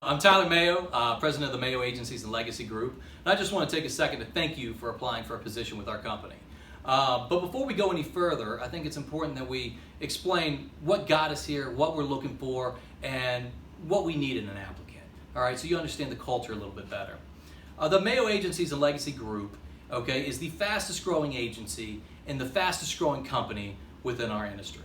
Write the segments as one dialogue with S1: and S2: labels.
S1: I'm Tyler Mayo, president of the Mayo Agencies and Legacy Group, and I just want to take a second to thank you for applying for a position with our company. But before we go any further, I think it's important that we explain what got us here, what we're looking for, and what we need in an applicant. All right, so you understand the culture a little bit better. The Mayo Agencies and Legacy Group, okay, is the fastest growing agency and the fastest growing company within our industry.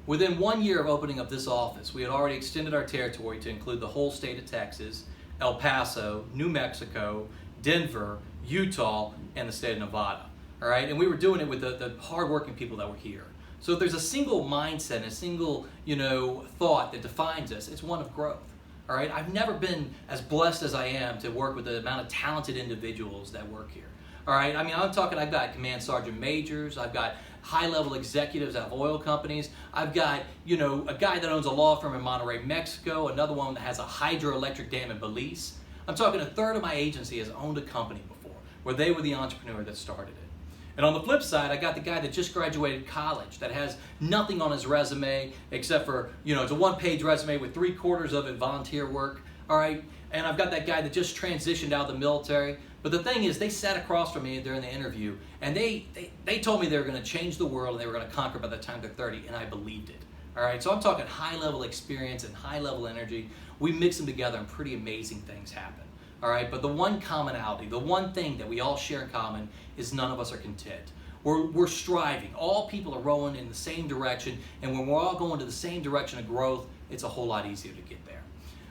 S1: Within 1 year of opening up this office, we had already extended our territory to include the whole state of Texas, El Paso, New Mexico, Denver, Utah, and the state of Nevada. All right, and we were doing it with the hardworking people that were here. So if there's a single mindset, a single thought that defines us, it's one of growth. All right, I've never been as blessed as I am to work with the amount of talented individuals that work here. All right, I mean, I've got command sergeant majors, I've got high-level executives out of oil companies, I've got, a guy that owns a law firm in Monterrey, Mexico, another one that has a hydroelectric dam in Belize. I'm talking a third of my agency has owned a company before, where they were the entrepreneur that started it. And on the flip side, I got the guy that just graduated college, that has nothing on his resume except for, it's a one-page resume with 3/4 of it volunteer work, all right? And I've got that guy that just transitioned out of the military. But the thing is, they sat across from me during the interview, and they told me they were going to change the world and they were going to conquer by the time they're 30, and I believed it. All right, so I'm talking high-level experience and high-level energy. We mix them together and pretty amazing things happen. All right, but the one commonality, the one thing that we all share in common is none of us are content. We're striving. All people are rowing in the same direction, and when we're all going to the same direction of growth, it's a whole lot easier to get there.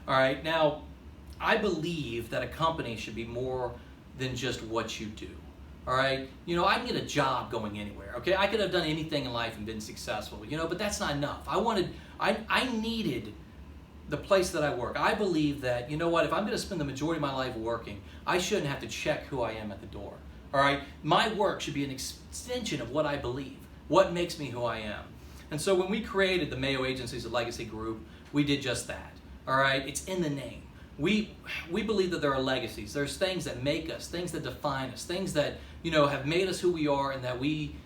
S1: All right, now, I believe that a company should be more than just what you do. All right, I can get a job going anywhere. Okay, I could have done anything in life and been successful. But that's not enough. I needed the place that I work. I believe that if I'm going to spend the majority of my life working, I shouldn't have to check who I am at the door. All right, my work should be an extension of what I believe, what makes me who I am. And so when we created the Mayo Agencies and Legacy Group, we did just that. All right, it's in the name. We believe that there are legacies. There's things that make us, things that define us, things that have made us who we are and that we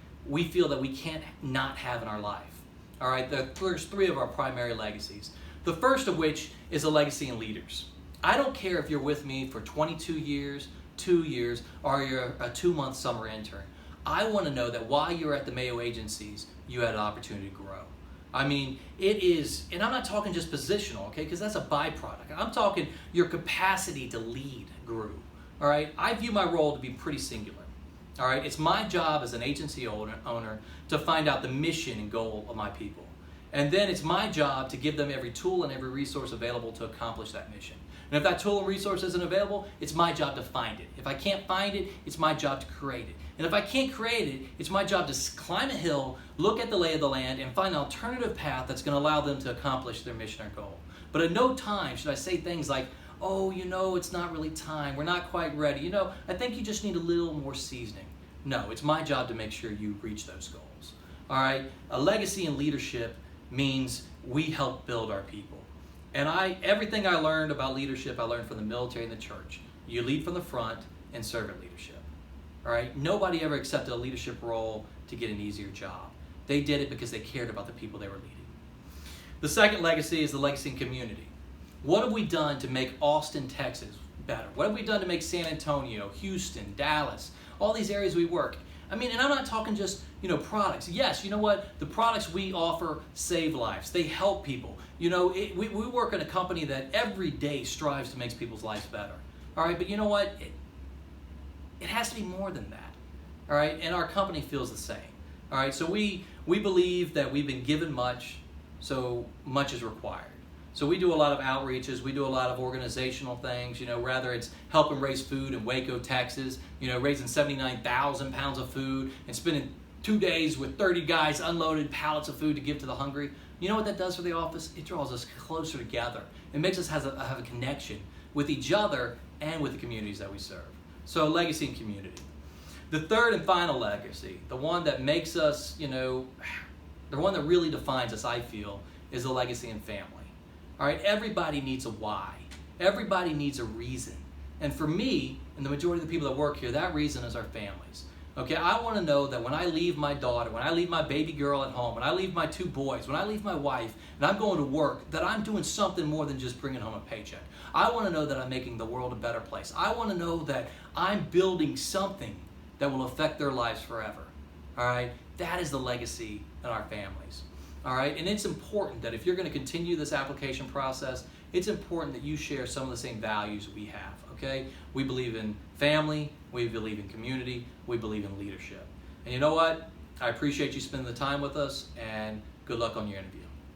S1: feel that we can't not have in our life. All right, there's 3 of our primary legacies. The first of which is a legacy in leaders. I don't care if you're with me for 22 years, 2 years, or you're a 2-month summer intern. I want to know that while you're at the Mayo Agencies, you had an opportunity to grow. I mean, it is, and I'm not talking just positional, okay, because that's a byproduct. I'm talking your capacity to lead grew, all right? I view my role to be pretty singular, all right? It's my job as an agency owner to find out the mission and goal of my people. And then it's my job to give them every tool and every resource available to accomplish that mission. And if that tool and resource isn't available, it's my job to find it. If I can't find it, it's my job to create it. And if I can't create it, it's my job to climb a hill, look at the lay of the land, and find an alternative path that's going to allow them to accomplish their mission or goal. But at no time should I say things like, oh, it's not really time. We're not quite ready. I think you just need a little more seasoning. No, it's my job to make sure you reach those goals. All right? A legacy in leadership means we help build our people. And everything I learned about leadership, I learned from the military and the church. You lead from the front and servant leadership. All right? Nobody ever accepted a leadership role to get an easier job. They did it because they cared about the people they were leading. The second legacy is the legacy in community. What have we done to make Austin, Texas better? What have we done to make San Antonio, Houston, Dallas, all these areas we work? I mean, and I'm not talking just, products. Yes, you know what? The products we offer save lives. They help people. We work in a company that every day strives to make people's lives better. All right, but you know what? It has to be more than that. All right, and our company feels the same. All right, so we believe that we've been given much, so much is required. So we do a lot of outreaches, we do a lot of organizational things, whether it's helping raise food in Waco, Texas, raising 79,000 pounds of food and spending 2 days with 30 guys unloaded pallets of food to give to the hungry. You know what that does for the office? It draws us closer together. It makes us have a connection with each other and with the communities that we serve. So legacy and community. The third and final legacy, the one that makes us, the one that really defines us, I feel, is the legacy and family. All right, everybody needs a why. Everybody needs a reason. And for me, and the majority of the people that work here, that reason is our families. Okay, I want to know that when I leave my daughter, when I leave my baby girl at home, when I leave my 2 boys, when I leave my wife, and I'm going to work, that I'm doing something more than just bringing home a paycheck. I want to know that I'm making the world a better place. I want to know that I'm building something that will affect their lives forever. All right? That is the legacy in our families. All right? And it's important that if you're going to continue this application process, it's important that you share some of the same values we have. Okay? We believe in family, we believe in community, we believe in leadership. And you know what? I appreciate you spending the time with us, and good luck on your interview.